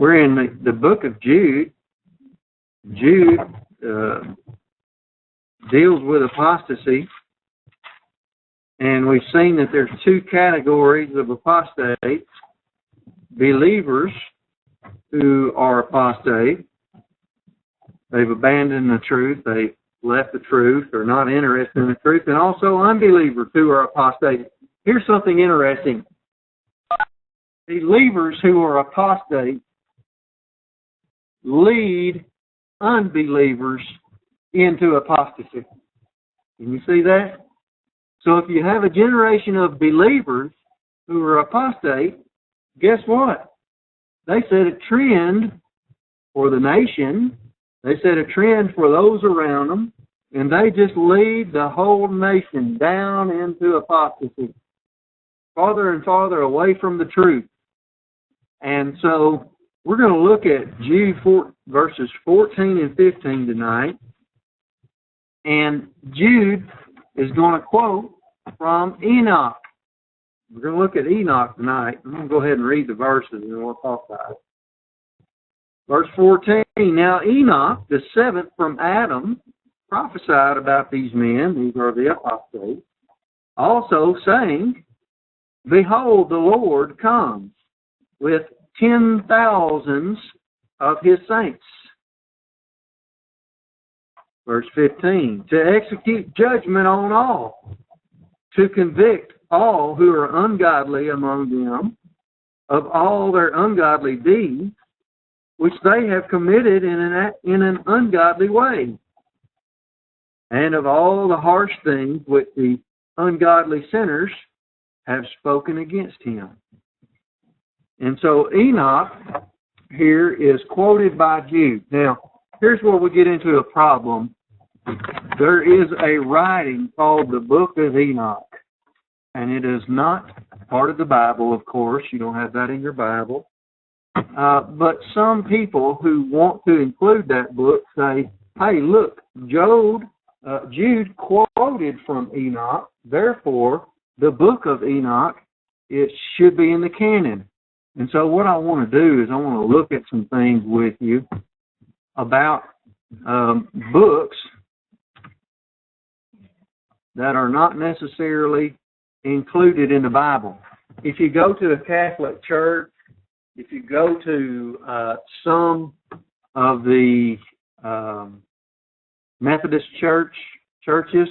We're in the book of Jude. Jude deals with apostasy. And we've seen that there's two categories of apostates. Believers who are apostate. They've abandoned the truth. They've left the truth. They're not interested in the truth. And also unbelievers who are apostate. Here's something interesting. Believers who are apostate lead unbelievers into apostasy. Can you see that? So if you have a generation of believers who are apostate, guess what? They set a trend for the nation. They set a trend for those around them, and they just lead the whole nation down into apostasy, farther and farther away from the truth. And so we're going to look at Jude verses 14 and 15 tonight. And Jude is going to quote from Enoch. We're going to look at Enoch tonight. I'm going to go ahead and read the verses and we'll talk about it. Verse 14, now Enoch, the seventh from Adam, prophesied about these men, these are the apostates, also saying, behold, the Lord comes with 10,000s of his saints. Verse 15, to execute judgment on all, to convict all who are ungodly among them of all their ungodly deeds, which they have committed in an ungodly way, and of all the harsh things which the ungodly sinners have spoken against him. And so Enoch here is quoted by Jude. Now, here's where we get into a problem. There is a writing called the Book of Enoch, and it is not part of the Bible, of course. You don't have that in your Bible. But some people who want to include that book say, hey, look, Jude quoted from Enoch, therefore the Book of Enoch, it should be in the canon. And so what I want to do is I want to look at some things with you about books that are not necessarily included in the Bible. If you go to a Catholic church, if you go to some of the Methodist churches,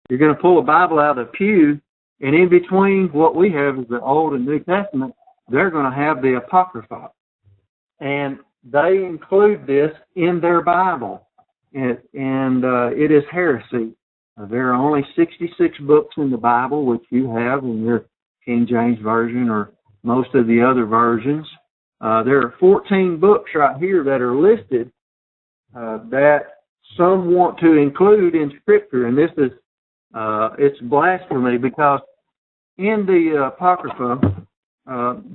you're going to pull a Bible out of the pew, and in between what we have is the Old and New Testament, they're going to have the apocrypha. And they include this in their Bible. And it is heresy. There are only 66 books in the Bible, which you have in your King James Version or most of the other versions. There are 14 books right here that are listed that some want to include in Scripture. And this is, it's blasphemy because in the Apocrypha,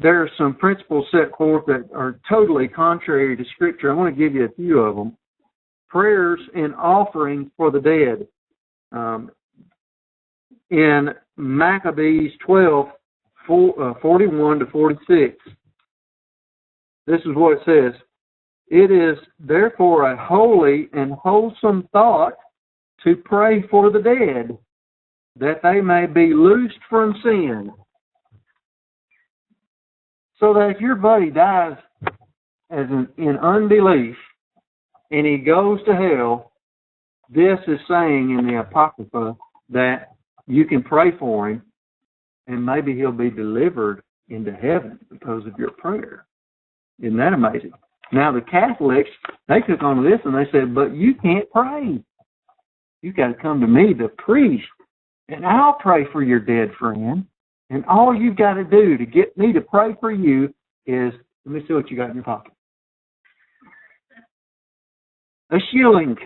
there are some principles set forth that are totally contrary to Scripture. I want to give you a few of them. Prayers and offerings for the dead. In Maccabees 12, 41 to 46, this is what it says. It is therefore a holy and wholesome thought to pray for the dead, that they may be loosed from sin. So that if your buddy dies in unbelief and he goes to hell, this is saying in the Apocrypha that you can pray for him and maybe he'll be delivered into heaven because of your prayer. Isn't that amazing? Now the Catholics, they took on this and they said, but you can't pray. You got to come to me, the priest, and I'll pray for your dead friend. And all you've got to do to get me to pray for you is, let me see what you got in your pocket. A shilling.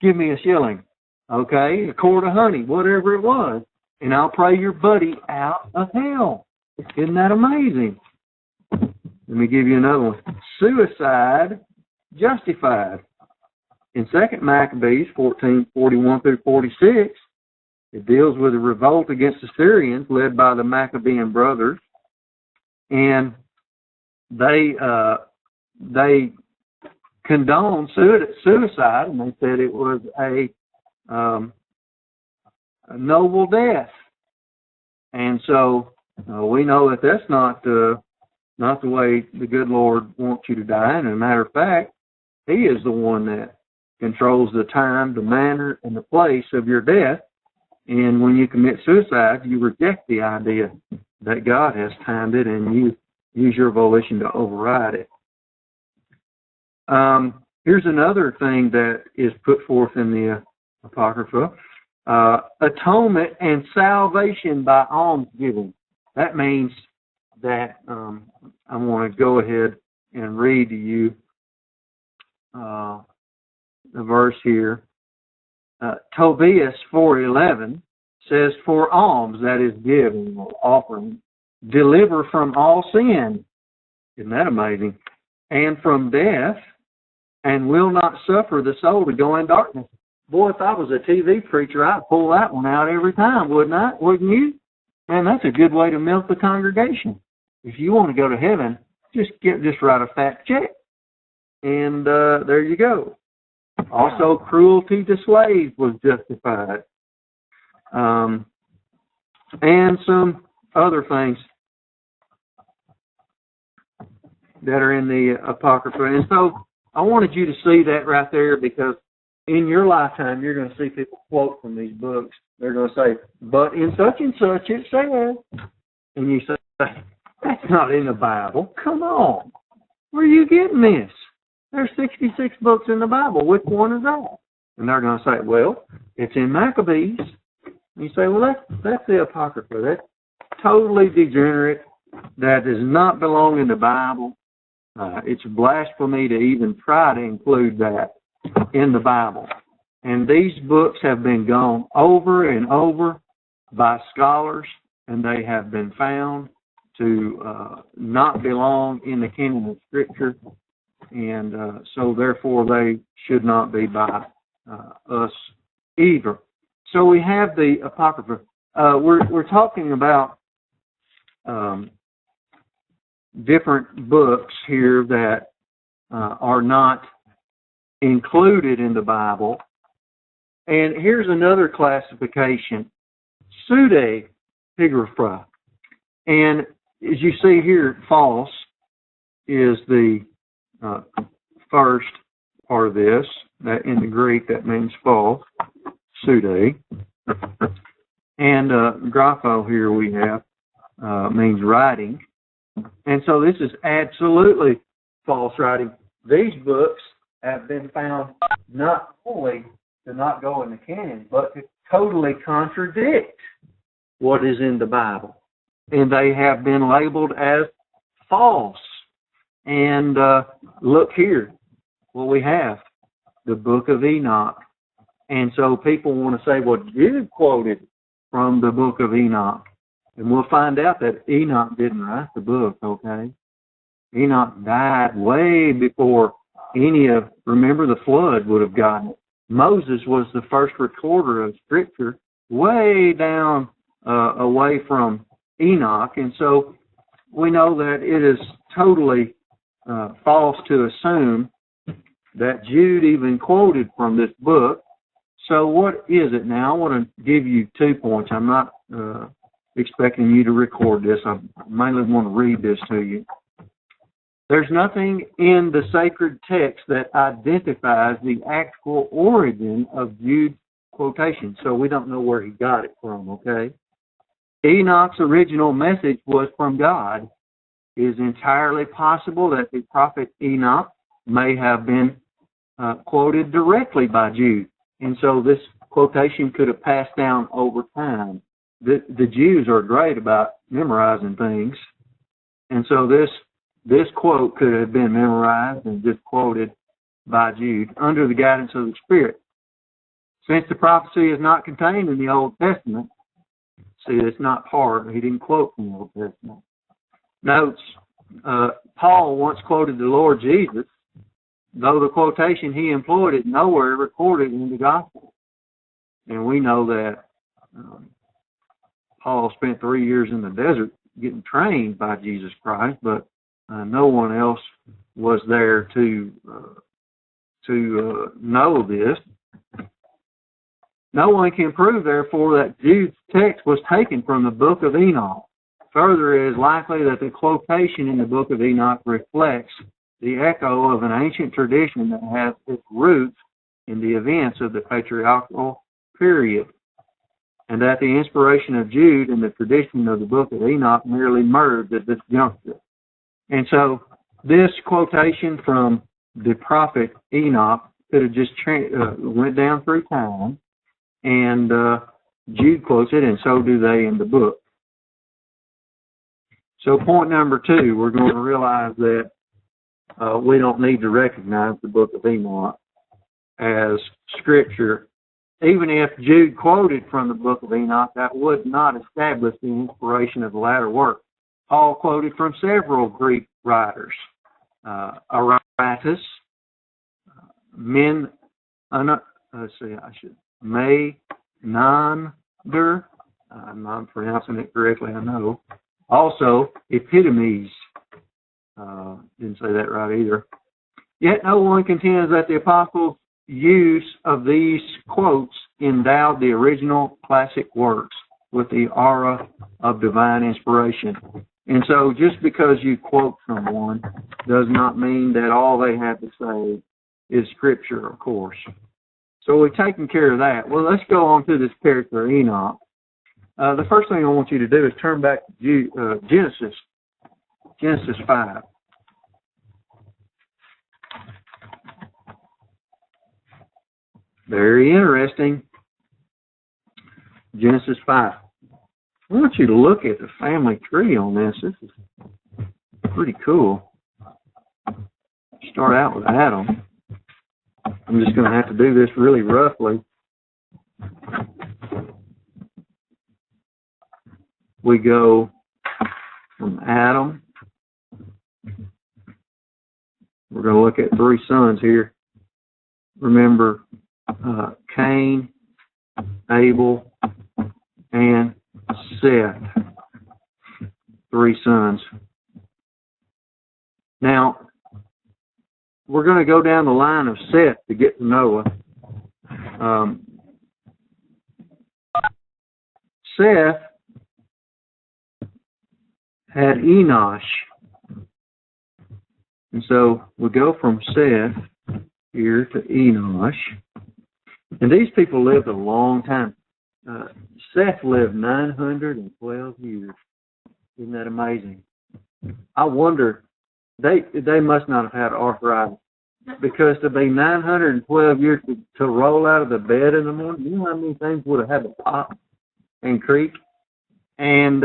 Give me a shilling. Okay? A quart of honey, whatever it was. And I'll pray your buddy out of hell. Isn't that amazing? Let me give you another one. Suicide justified. In 2 Maccabees 14, 41 through 46, it deals with a revolt against the Syrians led by the Maccabean brothers. And they they condoned suicide, and they said it was a noble death. And so we know that that's not the way the good Lord wants you to die. And as a matter of fact, He is the one that controls the time, the manner, and the place of your death. And when you commit suicide, you reject the idea that God has timed it, and you use your volition to override it. Here's another thing that is put forth in the Apocrypha. Atonement and salvation by almsgiving. That means that I want to go ahead and read to you the verse here. Tobias 4:11 says, "For alms, that is giving or offering, deliver from all sin." Isn't that amazing? "And from death, and will not suffer the soul to go in darkness." Boy, if I was a TV preacher, I'd pull that one out every time, wouldn't I? Wouldn't you? Man, that's a good way to milk the congregation. If you want to go to heaven, just write a fat check. And there you go. Also, cruelty to slaves was justified. And some other things that are in the Apocrypha. And so I wanted you to see that right there, because in your lifetime, you're going to see people quote from these books. They're going to say, "But in such and such it says." And you say, "That's not in the Bible. Come on. Where are you getting this? There's 66 books in the Bible. Which one is that?" And they're going to say, "Well, it's in Maccabees." And you say, "Well, that's the Apocrypha. That's totally degenerate. That does not belong in the Bible. It's blasphemy to even try to include that in the Bible." And these books have been gone over and over by scholars, and they have been found to not belong in the canon of Scripture, and so therefore they should not be by us either. So we have the Apocrypha. We're talking about different books here that are not included in the Bible. And here's another classification: pseudepigrapha. And as you see here, false is the first part of this. That in the Greek, that means false, pseudo. And grapho here we have means writing. And so this is absolutely false writing. These books have been found not only to not go in the canon, but to totally contradict what is in the Bible. And they have been labeled as false. And look here, what we have, the book of Enoch. And so people want to say, well, Jude quoted from the book of Enoch. And we'll find out that Enoch didn't write the book, okay? Enoch died way before remember, the flood would have gotten it. Moses was the first recorder of Scripture way down away from Enoch. And so we know that it is totally false to assume that Jude even quoted from this book. So what is it now? I want to give you 2 points. I'm not expecting you to record this. I mainly want to read this to you. There's nothing in the sacred text that identifies the actual origin of Jude's quotation, so we don't know where he got it from, okay? Enoch's original message was from God. It is entirely possible that the prophet Enoch may have been quoted directly by Jude, and so this quotation could have passed down over time. The Jews are great about memorizing things, and so this quote could have been memorized and just quoted by Jude under the guidance of the Spirit. Since the prophecy is not contained in the Old Testament, see, it's not part, he didn't quote from the Old Testament. Notes, Paul once quoted the Lord Jesus, though the quotation he employed is nowhere recorded in the Gospel. And we know that Paul spent 3 years in the desert getting trained by Jesus Christ, but No one else was there to know this. No one can prove, therefore, that Jude's text was taken from the book of Enoch. Further, it is likely that the quotation in the book of Enoch reflects the echo of an ancient tradition that has its roots in the events of the patriarchal period, and that the inspiration of Jude and the tradition of the book of Enoch merely merged at this juncture. And so this quotation from the prophet Enoch could have just went down through time, and Jude quotes it, and so do they in the book. So point number 2, we're going to realize that we don't need to recognize the book of Enoch as Scripture. Even if Jude quoted from the book of Enoch, that would not establish the inspiration of the latter work. Paul quoted from several Greek writers, Aratus, Menander, I'm not pronouncing it correctly, I know. Also, epitomes, didn't say that right either. Yet no one contends that the apostles' use of these quotes endowed the original classic works with the aura of divine inspiration. And so just because you quote someone does not mean that all they have to say is Scripture, of course. So we've taken care of that. Well, let's go on to this character, Enoch. The first thing I want you to do is turn back to Genesis 5. Very interesting. Genesis 5. I want you to look at the family tree on this. This is pretty cool. Start out with Adam. I'm just going to have to do this really roughly. We go from Adam. We're going to look at 3 sons here. Remember, Cain, Abel, and Seth. 3 sons. Now, we're going to go down the line of Seth to get to Noah. Seth had Enoch. And so we go from Seth here to Enoch. And these people lived a long time. Seth lived 912 years. Isn't that amazing? I wonder, they must not have had arthritis. Because to be 912 years to roll out of the bed in the morning, you know how many things would have had to pop and creak? And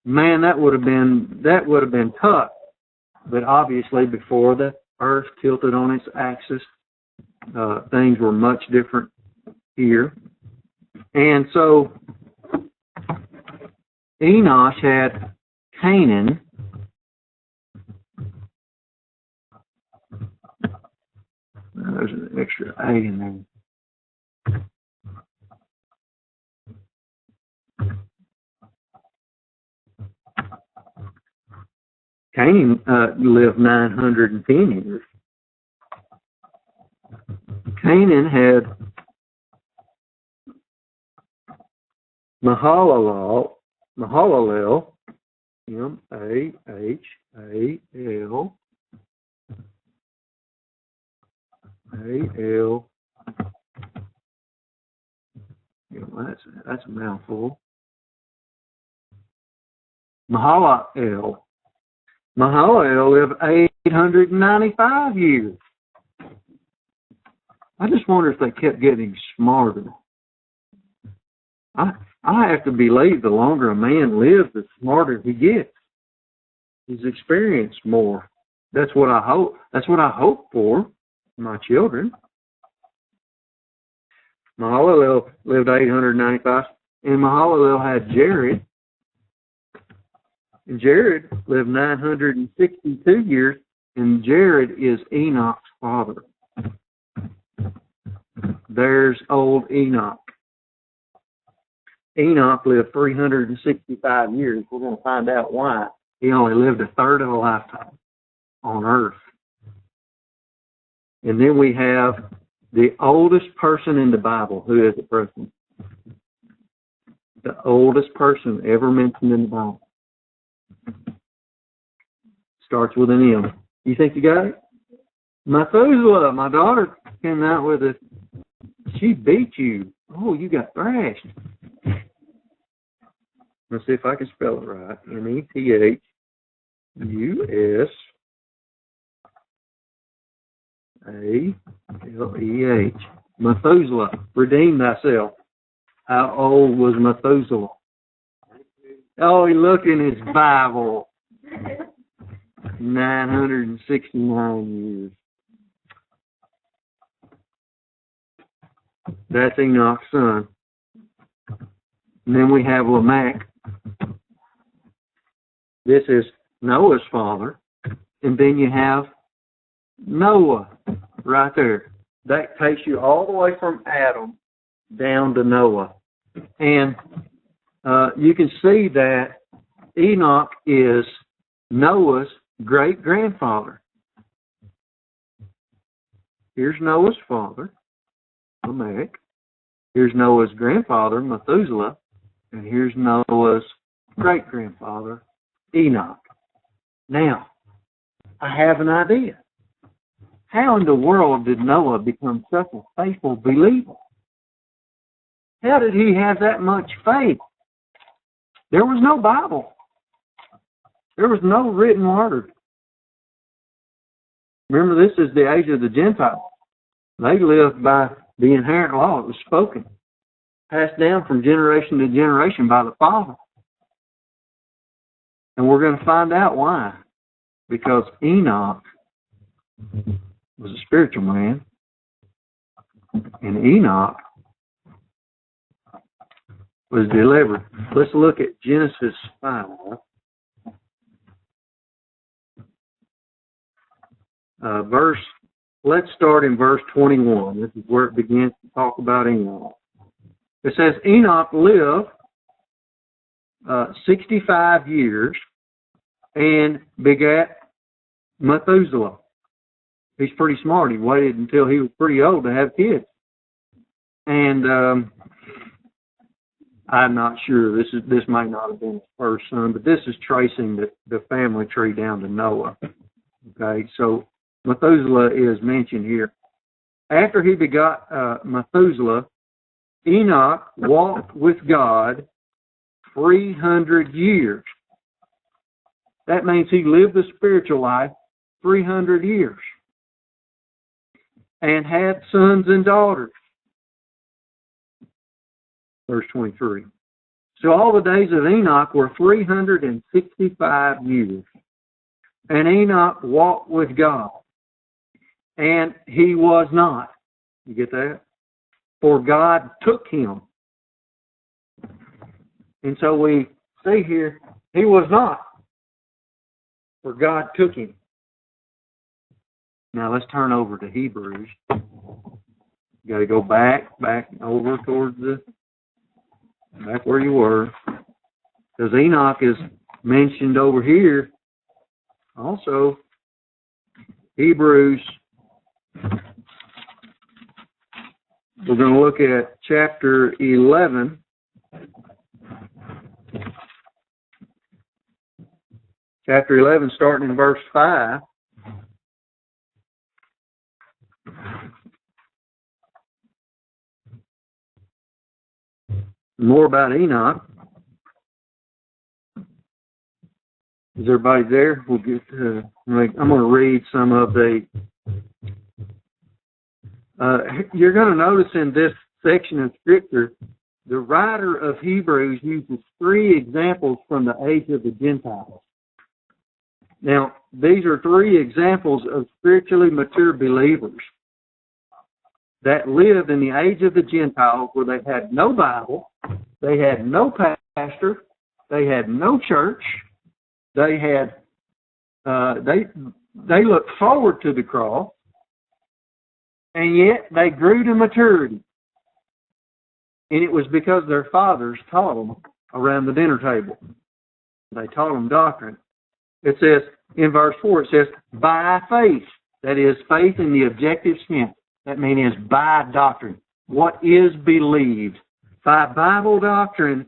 man, that would have been tough. But obviously, before the earth tilted on its axis, things were much different here. And so Enoch had Canaan. There's an extra A in there. Cain lived 910 years. Canaan had Mahalalel, M-A-H-A-L, A-L, that's a mouthful. Mahalalel lived 895 years. I just wonder if they kept getting smarter. I have to believe the longer a man lives, the smarter he gets. He's experienced more. That's what I hope. That's what I hope for my children. Mahalalel lived 895, and Mahalalel had Jared. And Jared lived 962 years, and Jared is Enoch's father. There's old Enoch. Enoch lived 365 years. We're going to find out why He only lived a third of a lifetime on earth. And then we have the oldest person in the Bible. Who is it, Preston? The oldest person ever mentioned in the Bible. Starts with an M. You think you got it? Methuselah. My daughter came out with it. She beat you. Oh, you got thrashed. Let's see if I can spell it right. Methuseleh. Methuselah. Redeem thyself. How old was Methuselah? Oh, he looked in his Bible. 969 years. That's Enoch's son. And then we have Lamech. This is Noah's father. And then you have Noah right there. That takes you all the way from Adam down to Noah. And you can see that Enoch is Noah's great-grandfather. Here's Noah's father, Lamech. Here's Noah's grandfather, Methuselah. And here's Noah's great-grandfather, Enoch. Now, I have an idea. How in the world did Noah become such a faithful believer? How did he have that much faith? There was no Bible. There was no written word. Remember, this is the age of the Gentiles. They lived by the inherent law. It was spoken, passed down from generation to generation by the Father. And we're going to find out why. Because Enoch was a spiritual man. And Enoch was delivered. Let's look at Genesis 5. Let's start in verse 21. This is where it begins to talk about Enoch. It says, Enoch lived 65 years and begat Methuselah. He's pretty smart. He waited until he was pretty old to have kids. And I'm not sure. This might not have been his first son, but this is tracing the family tree down to Noah. Okay, so Methuselah is mentioned here. After he begot Methuselah, Enoch walked with God 300 years. That means he lived the spiritual life 300 years and had sons and daughters. Verse 23. So all the days of Enoch were 365 years. And Enoch walked with God. And he was not. You get that? For God took him. And so we see here, he was not. For God took him. Now let's turn over to Hebrews. You got to go back over towards back where you were. Because Enoch is mentioned over here. Also, Hebrews, we're going to look at chapter 11. Chapter 11, starting in verse 5. More about Enoch. Is everybody there? We'll get. I'm going to read some of the. You're going to notice in this section of Scripture, the writer of Hebrews uses 3 examples from the age of the Gentiles. Now, these are 3 examples of spiritually mature believers that lived in the age of the Gentiles, where they had no Bible, they had no pastor, they had no church. They had, they looked forward to the cross, and yet they grew to maturity. And it was because their fathers taught them around the dinner table. They taught them doctrine. It says, in verse 4, it says, by faith. That is, faith in the objective sense. That means by doctrine. What is believed. By Bible doctrine,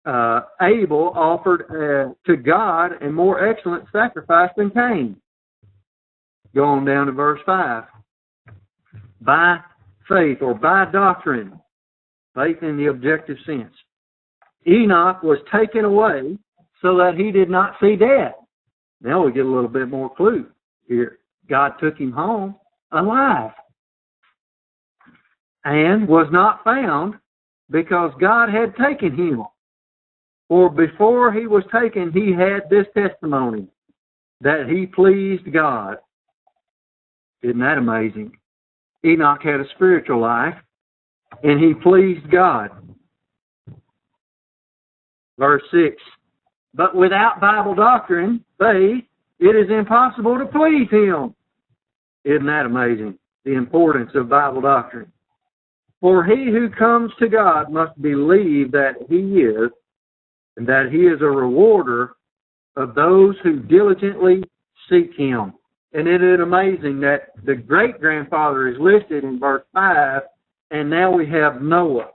Abel offered to God a more excellent sacrifice than Cain. Go on down to verse 5. By faith, or by doctrine, faith in the objective sense, Enoch was taken away so that he did not see death. Now we get a little bit more clue here. God took him home alive and was not found because God had taken him. For before he was taken, he had this testimony, that he pleased God. Isn't that amazing? Enoch had a spiritual life, and he pleased God. Verse 6, but without Bible doctrine, faith, it is impossible to please him. Isn't that amazing? The importance of Bible doctrine. For he who comes to God must believe that he is, and that he is a rewarder of those who diligently seek him. And it is amazing that the great-grandfather is listed in verse 5, and now we have Noah.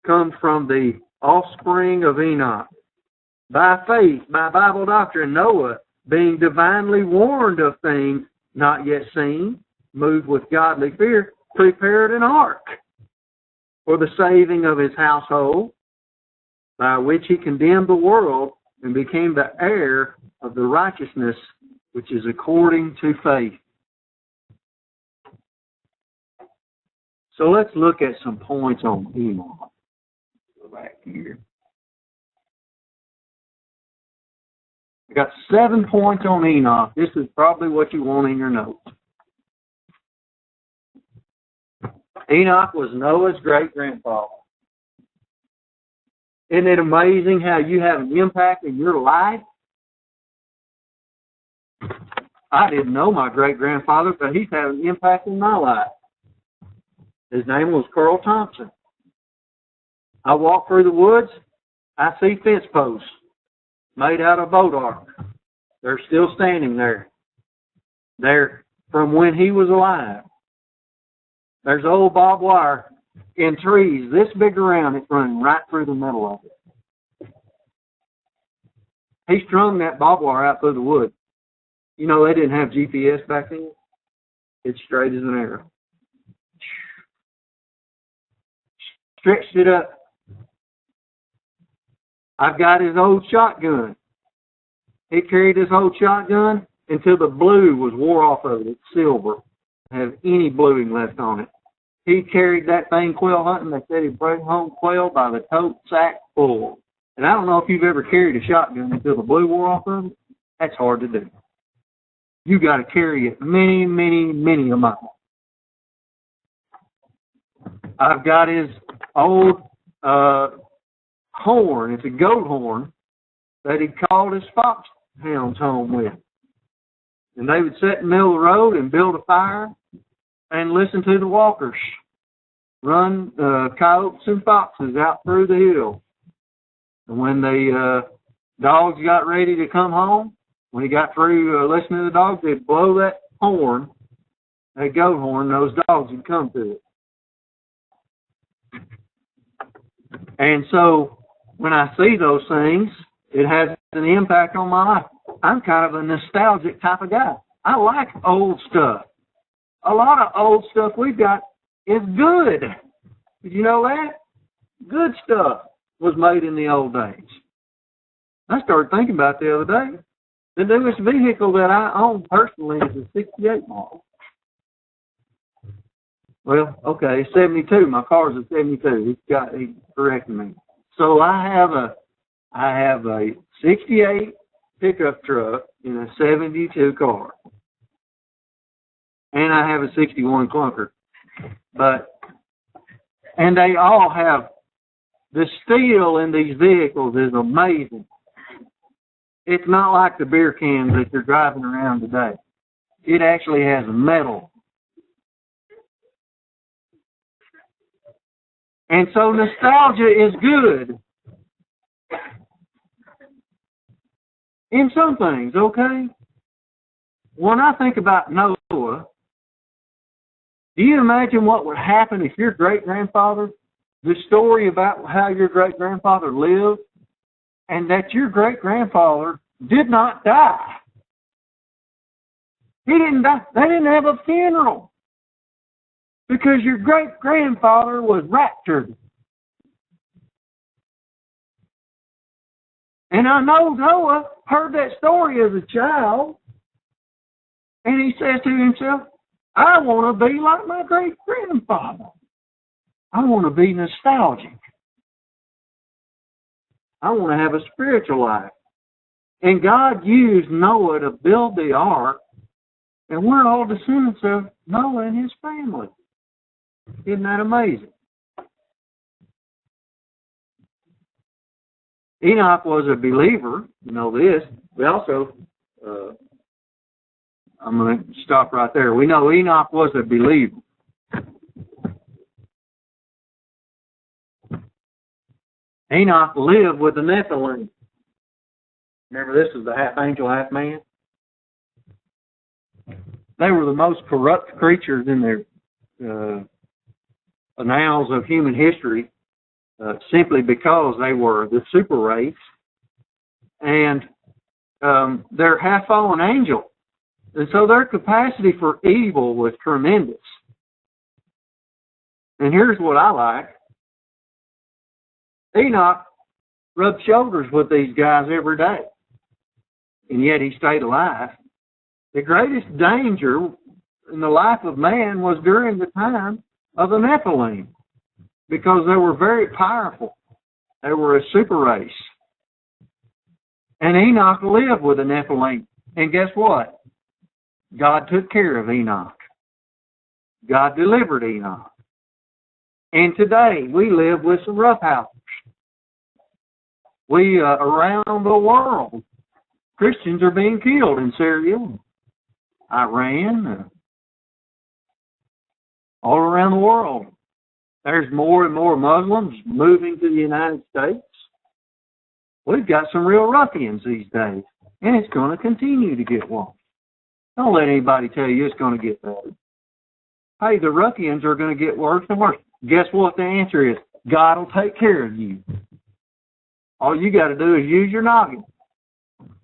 Comes from the offspring of Enoch. By faith, by Bible doctrine, Noah, being divinely warned of things not yet seen, moved with godly fear, prepared an ark for the saving of his household, by which he condemned the world and became the heir of the righteousness which is according to faith. So let's look at some points on Enoch. Go back here. I got 7 points on Enoch. This is probably what you want in your notes. Enoch was Noah's great-grandfather. Isn't it amazing how you have an impact in your life? I didn't know my great-grandfather, but he's had an impact in my life. His name was Carl Thompson. I walk through the woods, I see fence posts made out of boat ark. They're still standing there. They're from when he was alive. There's old barbed wire in trees this big around, it's running right through the middle of it. He strung that barbed wire out through the woods. You know, they didn't have GPS back then. It's straight as an arrow. Stretched it up. I've got his old shotgun. He carried his old shotgun until the blue was wore off of it. It's silver. Didn't have any bluing left on it. He carried that thing quail hunting. They said he'd bring home quail by the tote sack full. And I don't know if you've ever carried a shotgun until the blue wore off of it. That's hard to do. You got to carry it many, many, many a mile. I've got his old horn. It's a goat horn that he called his foxhounds home with. And they would sit in the middle of the road and build a fire and listen to the walkers run coyotes and foxes out through the hill. And when the dogs got ready to come home, when he got through listening to the dogs, they'd blow that horn, that goat horn, and those dogs would come to it. And so when I see those things, it has an impact on my life. I'm kind of a nostalgic type of guy. I like old stuff. A lot of old stuff we've got is good. Did you know that? Good stuff was made in the old days. I started thinking about it the other day. The newest vehicle that I own personally is a 68 model. Well, okay, 72. My car's a 72. He corrected me. So I have a 68 pickup truck in a 72 car. And I have a 61 clunker. And they all have, the steel in these vehicles is amazing. It's not like the beer cans that you're driving around today. It actually has metal. And so nostalgia is good. in some things, okay? When I think about Noah, do you imagine what would happen if your great-grandfather, the story about how your great-grandfather lived, and that your great-grandfather did not die? He didn't die. They didn't have a funeral because your great-grandfather was raptured. And I know Noah heard that story as a child, and he says to himself, I want to be like my great-grandfather. I want to be nostalgic. I want to have a spiritual life. And God used Noah to build the ark, and we're all descendants of Noah and his family. Isn't that amazing? Enoch was a believer. You know this. We also, I'm going to stop right there. We know Enoch was a believer. Enoch lived with the Nephilim. Remember, this is the half angel, half man. They were the most corrupt creatures in their annals of human history, simply because they were the super race, and they're half-fallen angel. And so their capacity for evil was tremendous. And here's what I like. Enoch rubbed shoulders with these guys every day, and yet he stayed alive. The greatest danger in the life of man was during the time of the Nephilim, because they were very powerful. They were a super race. And Enoch lived with the Nephilim. And guess what? God took care of Enoch. God delivered Enoch. And today we live with some roughhousers. We, around the world, Christians are being killed in Syria, Iran, all around the world. There's more and more Muslims moving to the United States. We've got some real ruffians these days, and it's going to continue to get worse. Don't let anybody tell you it's going to get better. Hey, the ruffians are going to get worse and worse. Guess what the answer is? God will take care of you. All you got to do is use your noggin.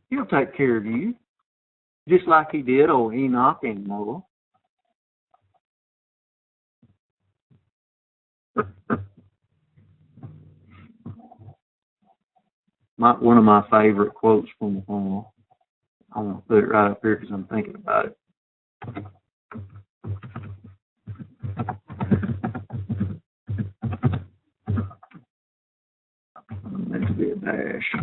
He'll take care of you, just like he did old Enoch and Noah. One of my favorite quotes from the Bible. I'm going to put it right up here because I'm thinking about it. Needs to be a dash.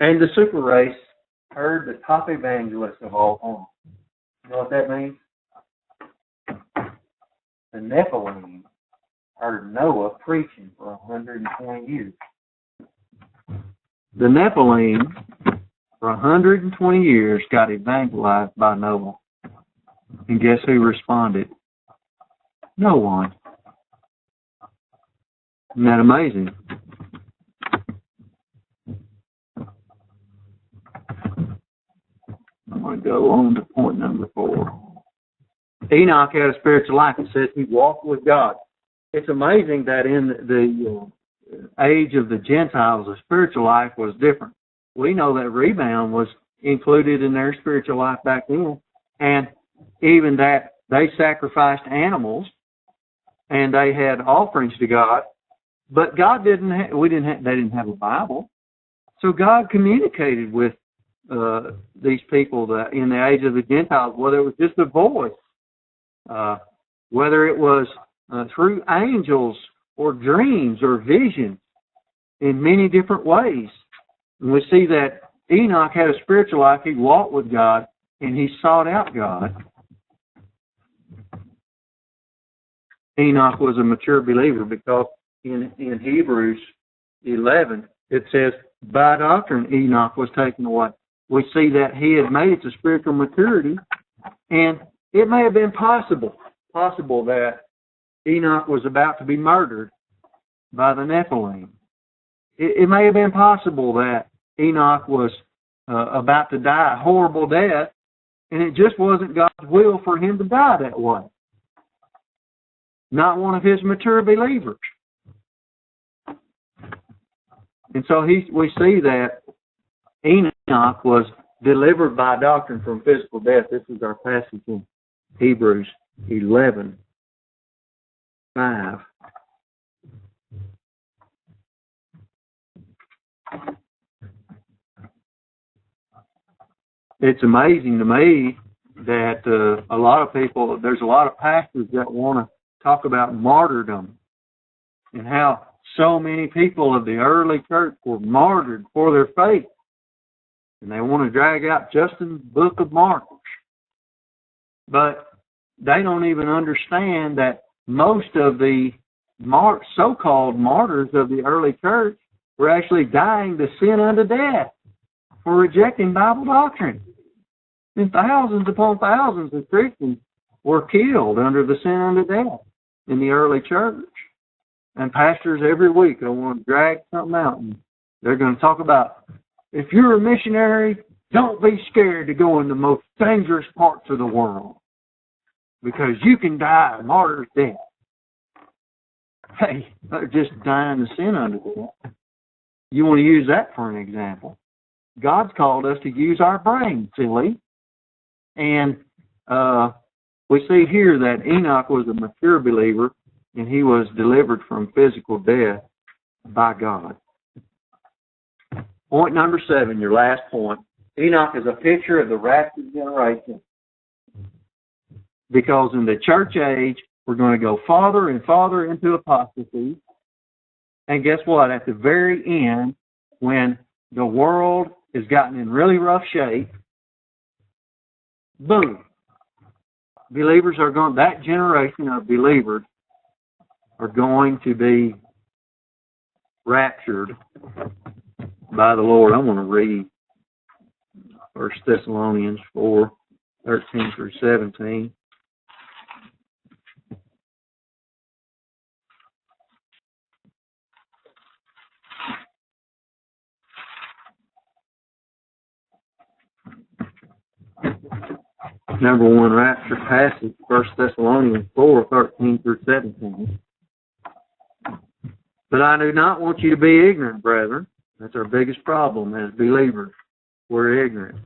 And the super race heard the top evangelist of all time. You know what that means? The Nephilim heard Noah preaching for 120 years. The Nephilim, for 120 years, got evangelized by Noah. And guess who responded? No one. Isn't that amazing? I'm going to go on to point number 4. Enoch had a spiritual life. It says he walked with God. It's amazing that in the age of the Gentiles, the spiritual life was different. We know that rebound was included in their spiritual life back then, and even that they sacrificed animals and they had offerings to God. But God didn't. They didn't have a Bible, so God communicated with these people that in the age of the Gentiles, whether it was just a voice, whether it was through angels or dreams or visions, in many different ways. And we see that Enoch had a spiritual life. He walked with God and he sought out God. Enoch was a mature believer because in Hebrews 11 it says, by doctrine Enoch was taken away. we see that he had made it to spiritual maturity, and it may have been possible that Enoch was about to be murdered by the Nephilim. It may have been possible that Enoch was about to die a horrible death, and it just wasn't God's will for him to die that way. Not one of his mature believers. And so we see that Enoch was delivered by doctrine from physical death. This is our passage in Hebrews 11:5. It's amazing to me that a lot of people, there's a lot of pastors that want to talk about martyrdom and how so many people of the early church were martyred for their faith. And they want to drag out Justin's book of martyrs. But they don't even understand that most of the so-called martyrs of the early church were actually dying to sin unto death for rejecting Bible doctrine. And thousands upon thousands of Christians were killed under the sin unto death in the early church. And pastors every week will want to drag something out, and they're going to talk about, if you're a missionary, don't be scared to go in the most dangerous parts of the world, because you can die a martyr's death. Hey, they're just dying to sin unto death. You want to use that for an example. God's called us to use our brain, silly. And we see here that Enoch was a mature believer, and he was delivered from physical death by God. Point number 7, your last point. Enoch is a picture of the raptured generation. Because in the church age, we're going to go farther and farther into apostasy. And guess what? At the very end, when the world has gotten in really rough shape, boom. Believers are going, that generation of believers are going to be raptured by the Lord. I'm going to read 1 Thessalonians 4:13-17. Number one rapture passage, 1 Thessalonians 4:13-17. But I do not want you to be ignorant, brethren. That's our biggest problem as believers. We're ignorant.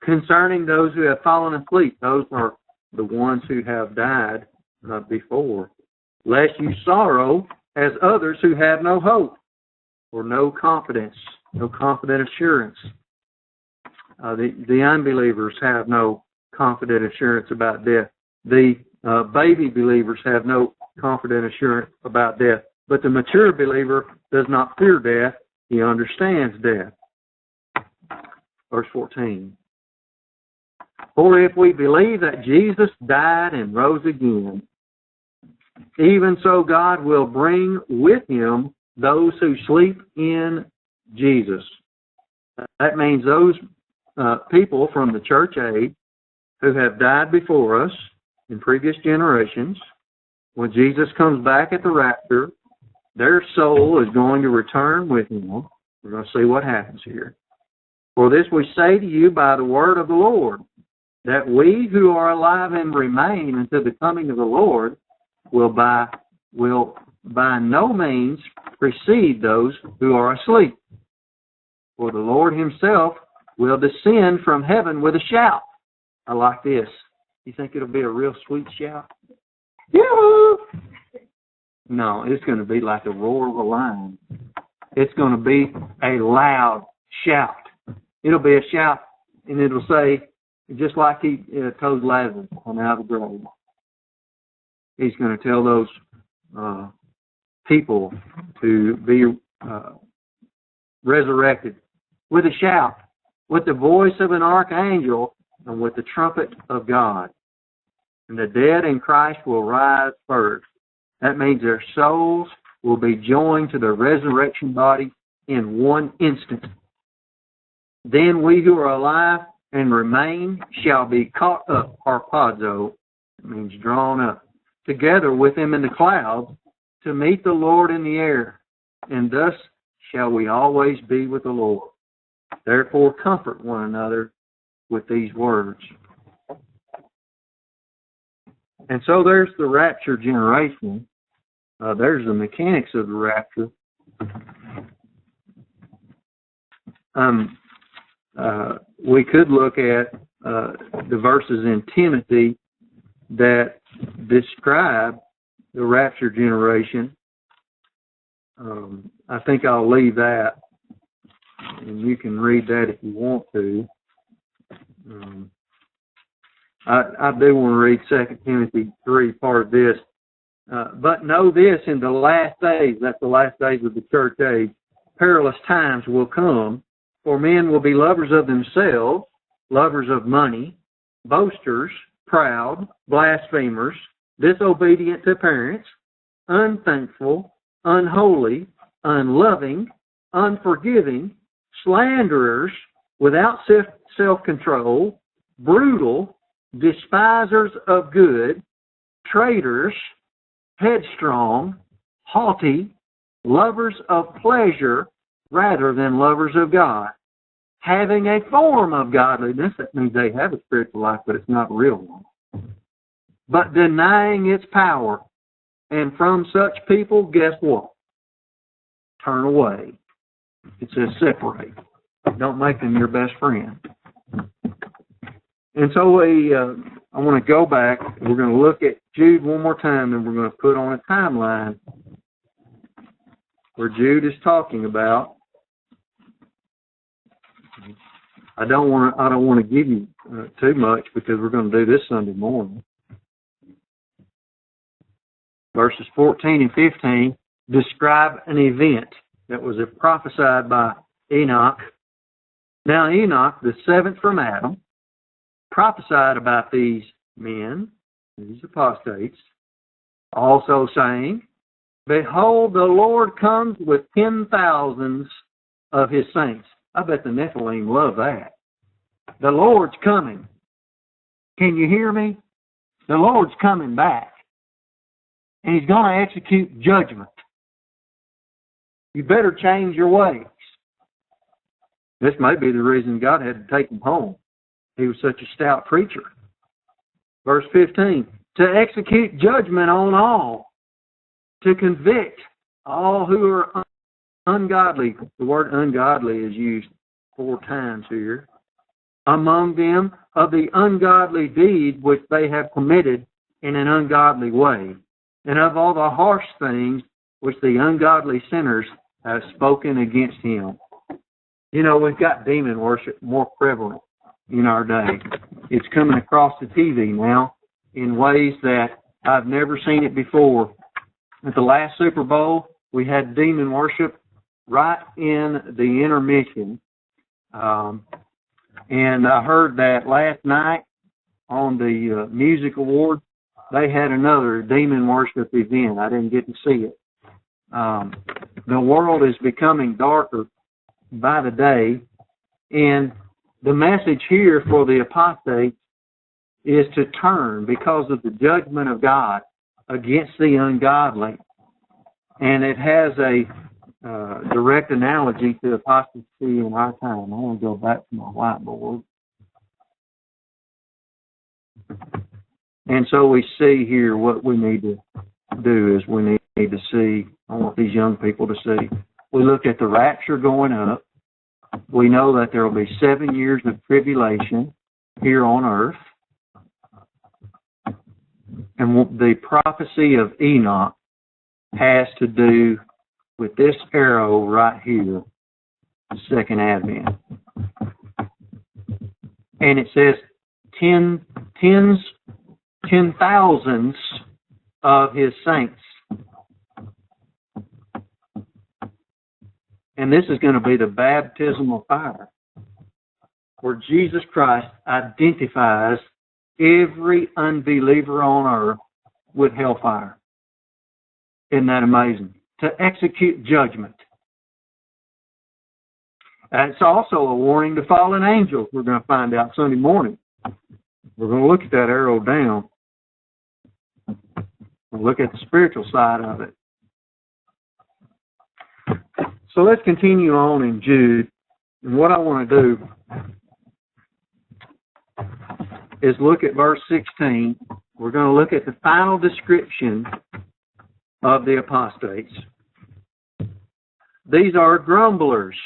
Concerning those who have fallen asleep, those are the ones who have died before. Lest you sorrow as others who have no hope or no confidence, no confident assurance. The unbelievers have no confident assurance about death. The baby believers have no confident assurance about death. But the mature believer does not fear death. He understands death. Verse 14. For if we believe that Jesus died and rose again, even so God will bring with him those who sleep in Jesus. That means those people from the church age who have died before us in previous generations. When Jesus comes back at the rapture, their soul is going to return with him. We're going to see what happens here. For this we say to you by the word of the Lord, that we who are alive and remain until the coming of the Lord will by no means precede those who are asleep. For the Lord himself will descend from heaven with a shout. I like this. You think it'll be a real sweet shout? Yoo-hoo! No, it's going to be like the roar of a lion. It's going to be a loud shout. It'll be a shout, and it'll say, just like he told Lazarus on out of the grave. He's going to tell those people to be resurrected with a shout, with the voice of an archangel, and with the trumpet of God. And the dead in Christ will rise first. That means their souls will be joined to the resurrection body in one instant. Then we who are alive and remain shall be caught up, harpazo, it means drawn up, together with him in the clouds to meet the Lord in the air. And thus shall we always be with the Lord. Therefore comfort one another with these words. And so there's the rapture generation. There's the mechanics of the rapture. We could look at the verses in Timothy that describe the rapture generation. I think I'll leave that, and you can read that if you want to. I do want to read 2 Timothy 3, part of this. But know this, in the last days, that's the last days of the church age, perilous times will come, for men will be lovers of themselves, lovers of money, boasters, proud, blasphemers, disobedient to parents, unthankful, unholy, unloving, unforgiving, slanderers, without self-control, brutal, despisers of good, traitors, headstrong, haughty, lovers of pleasure rather than lovers of God, having a form of godliness. That means they have a spiritual life, but it's not a real one. But denying its power. And from such people, guess what? Turn away. It says separate. Don't make them your best friend. And so I want to go back. We're going to look at Jude one more time, and we're going to put on a timeline where Jude is talking about. I don't want to give you too much because we're going to do this Sunday morning. Verses 14 and 15 describe an event that was prophesied by Enoch. Now Enoch, the seventh from Adam, prophesied about these men, these apostates, also saying, Behold, the Lord comes with 10,000s of his saints. I bet the Nephilim love that. The Lord's coming. Can you hear me? The Lord's coming back. And he's going to execute judgment. You better change your ways. This may be the reason God had to take him home. He was such a stout preacher. Verse 15, to execute judgment on all, to convict all who are ungodly. The word ungodly is used 4 times here. Among them of the ungodly deed which they have committed in an ungodly way, and of all the harsh things which the ungodly sinners have spoken against him. You know, we've got demon worship more prevalent in our day. It's coming across the TV now in ways that I've never seen it before. At the last Super Bowl, we had demon worship right in the intermission. And I heard that last night on the Music Awards, they had another demon worship event. I didn't get to see it. The world is becoming darker by the day, and the message here for the apostates is to turn because of the judgment of God against the ungodly. And it has a direct analogy to apostasy in our time. I want to go back to my whiteboard. And so we see here what we need to do is we need to see, I want these young people to see, we look at the rapture going up. We know that there will be 7 years of tribulation here on earth. And the prophecy of Enoch has to do with this arrow right here, the second advent. And it says 10,000s of his saints. And this is going to be the baptism of fire, where Jesus Christ identifies every unbeliever on earth with hellfire. Isn't that amazing? To execute judgment. It's also a warning to fallen angels. We're going to find out Sunday morning. We're going to look at that arrow down. We'll look at the spiritual side of it. So let's continue on in Jude. And what I want to do is look at verse 16. We're going to look at the final description of the apostates. These are grumblers,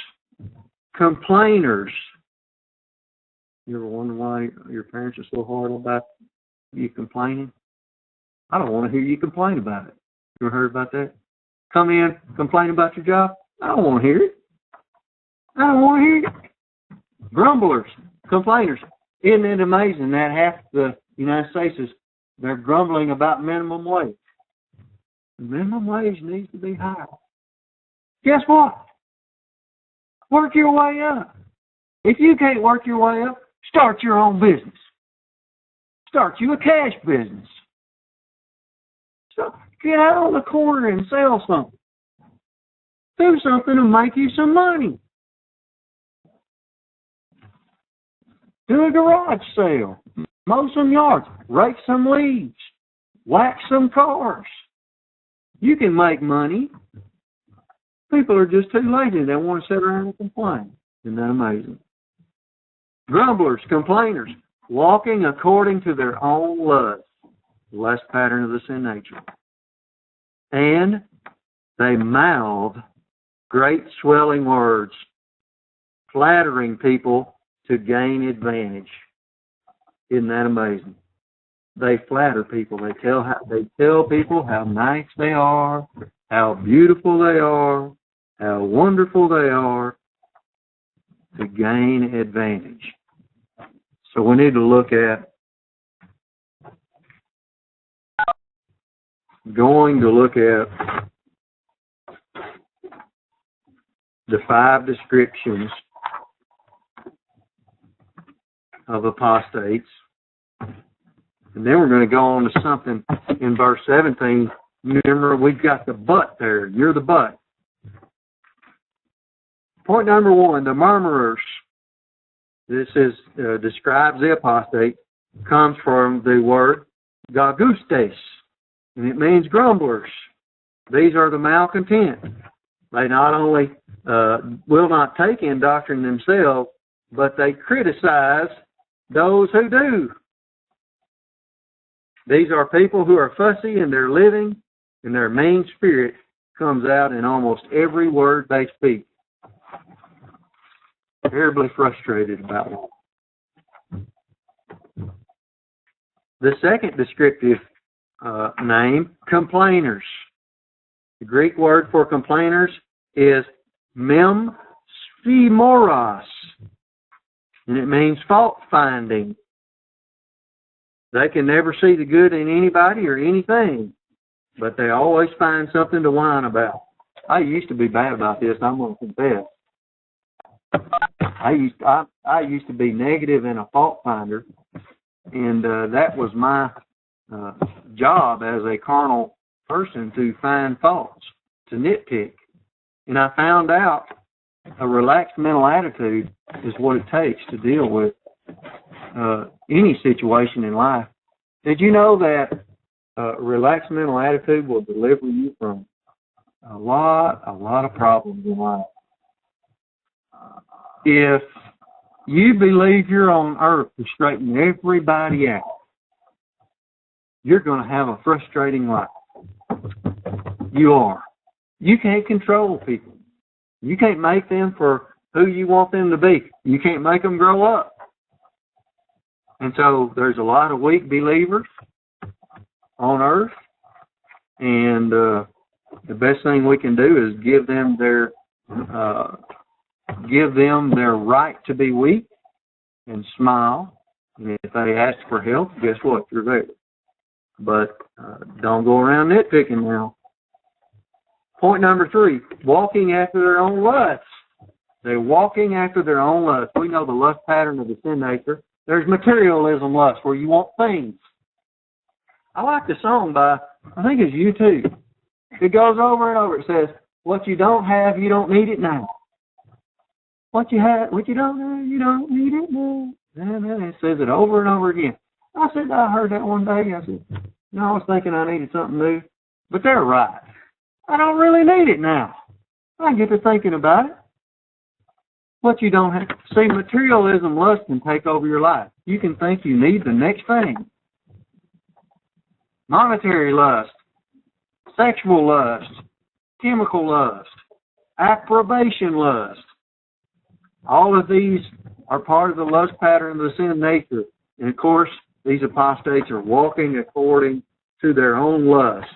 complainers. You ever wonder why your parents are so hard about you complaining? I don't want to hear you complain about it. You ever heard about that? Come in, complain about your job? I don't want to hear it. I don't want to hear it. Grumblers, complainers. Isn't it amazing that half the United States they're grumbling about minimum wage? The minimum wage needs to be higher. Guess what? Work your way up. If you can't work your way up, start your own business. Start you a cash business. So get out on the corner and sell something. Do something to make you some money. Do a garage sale. Mow some yards. Rake some leaves. Wax some cars. You can make money. People are just too lazy. They want to sit around and complain. Isn't that amazing? Grumblers, complainers, walking according to their own lust. The lust pattern of the sin nature. And they mouth great swelling words, flattering people to gain advantage. Isn't that amazing? They flatter people. They tell people how nice they are, how beautiful they are, how wonderful they are, to gain advantage. So we need to look at the 5 descriptions of apostates. And then we're going to go on to something in verse 17. Remember, we've got the but there. You're the but. Point number 1, the murmurers. This describes the apostate. Comes from the word gagustes, and it means grumblers. These are the malcontent. They not only will not take in doctrine themselves, but they criticize those who do. These are people who are fussy in their living, and their mean spirit comes out in almost every word they speak. Terribly frustrated about it. The second descriptive name, complainers. The Greek word for complainers is memsphimoros, and it means fault finding. They can never see the good in anybody or anything, but they always find something to whine about. I used to be bad about this, I'm going to confess. I used to be negative and a fault finder, and that was my job as a carnal person, to find faults, to nitpick. And I found out a relaxed mental attitude is what it takes to deal with any situation in life. Did you know that relaxed mental attitude will deliver you from a lot of problems in life? If you believe you're on earth to straighten everybody out, you're going to have a frustrating life. You are. You can't control people. You can't make them for who you want them to be. You can't make them grow up. And so there's a lot of weak believers on earth, and the best thing we can do is give them their right to be weak and smile. And if they ask for help, guess what? You're there. But don't go around nitpicking now. Point number 3, walking after their own lusts. They're walking after their own lust. We know the lust pattern of the sin nature. There's materialism lust, where you want things. I like the song by, I think it's U2. It goes over and over. It says, what you don't have, you don't need it now. what you don't need it. No. And then it says it over and over again. I said, I heard that one day. I said, no, I was thinking I needed something new. But they're right. I don't really need it now. I get to thinking about it. What you don't have. See, materialism, lust can take over your life. You can think you need the next thing. Monetary lust, sexual lust, chemical lust, approbation lust. All of these are part of the lust pattern of the sin nature. And of course, these apostates are walking according to their own lusts.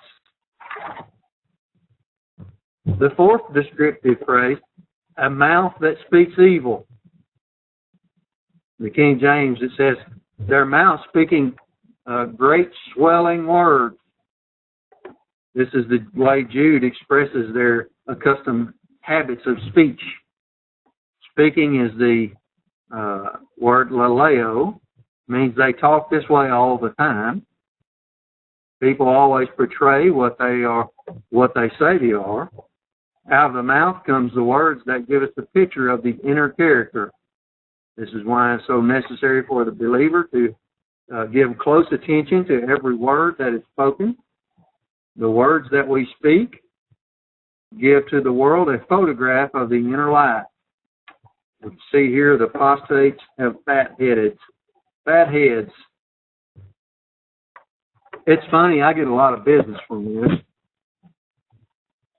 The fourth descriptive phrase, a mouth that speaks evil. The King James, it says, their mouth speaking great swelling words. This is the way Jude expresses their accustomed habits of speech. Speaking is the word laleo, means they talk this way all the time. People always portray what they say they are. Out of the mouth comes the words that give us the picture of the inner character. This is why it's so necessary for the believer to give close attention to every word that is spoken. The words that we speak give to the world a photograph of the inner life. You can see here the apostates have fat heads. It's funny, I get a lot of business from this.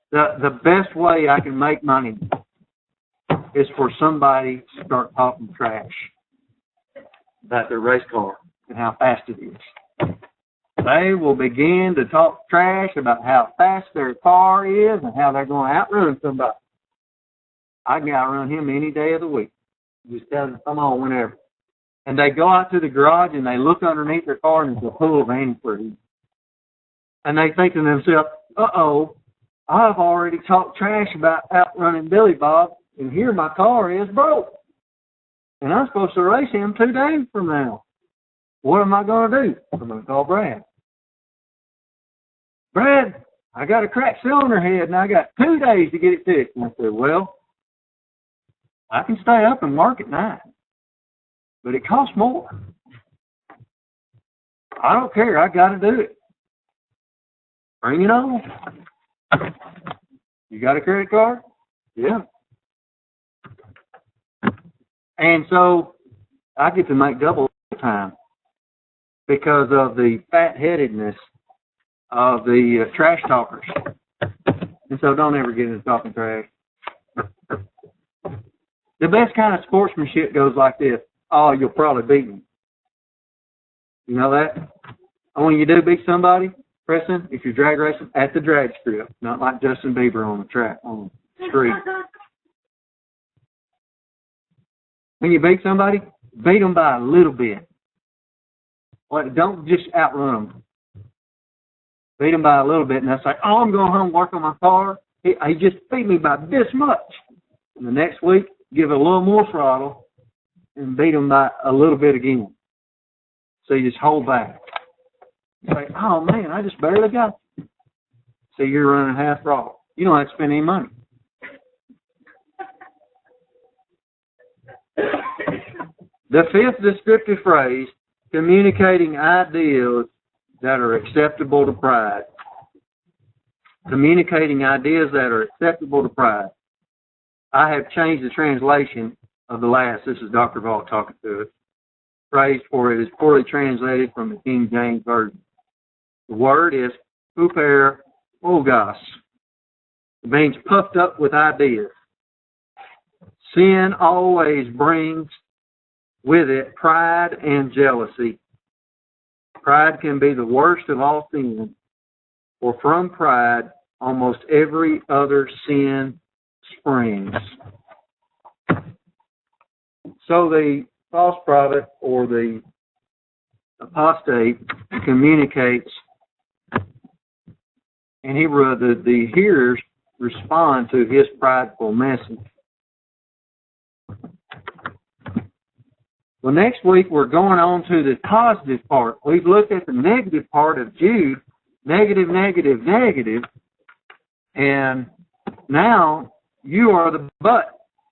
The best way I can make money is for somebody to start talking trash about their race car and how fast it is. They will begin to talk trash about how fast their car is and how they're going to outrun somebody. I can outrun him any day of the week. Just tell them, come on, whenever. And they go out to the garage and they look underneath their car and it's a pool of antifreeze. And they think to themselves, uh-oh, I've already talked trash about outrunning Billy Bob, and here my car is broke. And I'm supposed to race him 2 days from now. What am I going to do? I'm going to call Brad. Brad, I got a cracked cylinder head, and I got 2 days to get it fixed. And I said, well, I can stay up and work at night, but it costs more. I don't care. I got to do it. Bring it on. You got a credit card? Yeah. And so I get to make double time because of the fat-headedness of the trash talkers. And so don't ever get into talking trash. The best kind of sportsmanship goes like this. Oh, you'll probably beat me. You know that? And when you do beat somebody, Preston, if you're drag racing, at the drag strip, not like Justin Bieber on the track, on the street. When you beat somebody, beat them by a little bit. Well, don't just outrun them. Beat them by a little bit, and they'll say, oh, I'm going home and work on my car. He just beat me by this much. And the next week, give it a little more throttle and beat them by a little bit again. So you just hold back. You say, oh, man, I just barely got you. So you're running half throttle. You don't have to spend any money. The fifth descriptive phrase, communicating ideas that are acceptable to pride. Communicating ideas that are acceptable to pride. I have changed the translation of the last. This is Dr. Vaught talking to us. Phrase for it is poorly translated from the King James Version. The word is huper ogos. It means puffed up with ideas. Sin always brings with it pride and jealousy. Pride can be the worst of all sins, for from pride almost every other sin springs. So the false prophet or the apostate communicates, and the hearers respond to his prideful message. Well, next week we're going on to the positive part. We've looked at the negative part of Jude, negative, negative, negative, and now you are the but.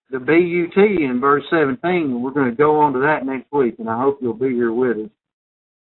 the B-U-T in verse 17, and we're going to go on to that next week, and I hope you'll be here with us.